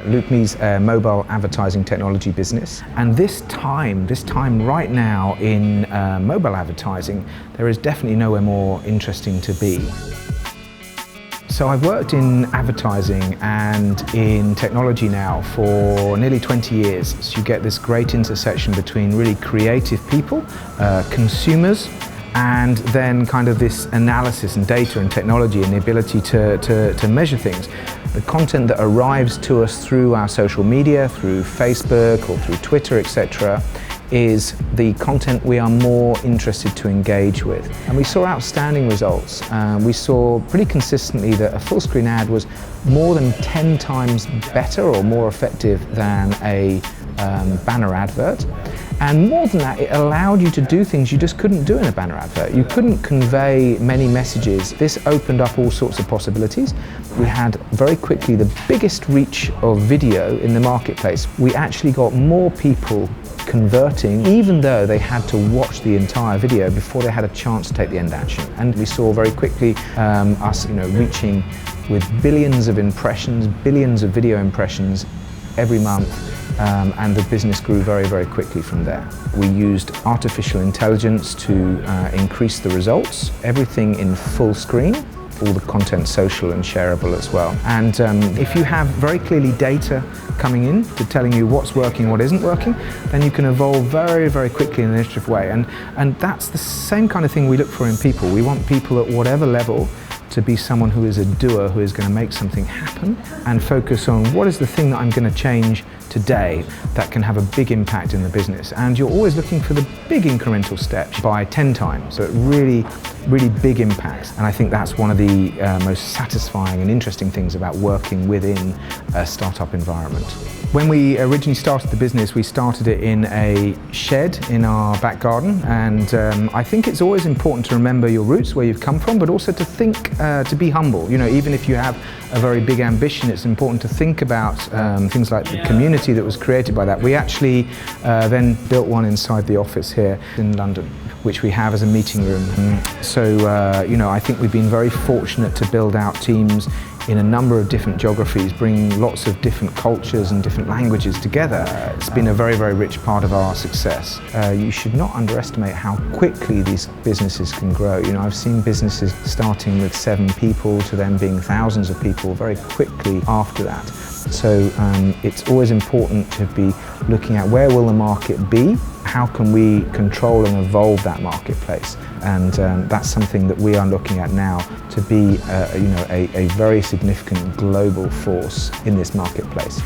Loopme's a mobile advertising technology business, and this time right now in mobile advertising, there is definitely nowhere more interesting to be. So I've worked in advertising and in technology now for nearly 20 years. So you get this great intersection between really creative people, consumers, and then kind of this analysis and data and technology and the ability to measure things. The content that arrives to us through our social media, through Facebook or through Twitter, etc., is the content we are more interested to engage with. And we saw outstanding results. We saw pretty consistently that a full screen ad was more than 10 times better or more effective than a banner advert. And more than that, it allowed you to do things you just couldn't do in a banner advert. You couldn't convey many messages. This opened up all sorts of possibilities. We had very quickly the biggest reach of video in the marketplace. We actually got more people converting, even though they had to watch the entire video before they had a chance to take the end action. And we saw very quickly us reaching with billions of impressions, billions of video impressions every month. And the business grew very, very quickly from there. We used artificial intelligence to increase the results, everything in full screen, all the content social and shareable as well. And if you have very clearly data coming in to telling you what's working, what isn't working, then you can evolve very, very quickly in an iterative way. And that's the same kind of thing we look for in people. We want people at whatever level to be someone who is a doer, who is going to make something happen and focus on what is the thing that I'm going to change today that can have a big impact in the business. And you're always looking for the big incremental steps by 10 times, so really, really big impacts. And I think that's one of the most satisfying and interesting things about working within a startup environment. When we originally started the business, we started it in a shed in our back garden, and I think it's always important to remember your roots, where you've come from, but also to think, to be humble. Even if you have a very big ambition, it's important to think about things like the community that was created by that. We actually then built one inside the office here in London, which we have as a meeting room. I think we've been very fortunate to build out teams in a number of different geographies, bringing lots of different cultures and different languages together. It's been a very, very rich part of our success. You should not underestimate how quickly these businesses can grow. I've seen businesses starting with 7 people to then being thousands of people very quickly after that. So it's always important to be looking at where will the market be, how can we control and evolve that marketplace, and that's something that we are looking at now to be a very significant global force in this marketplace.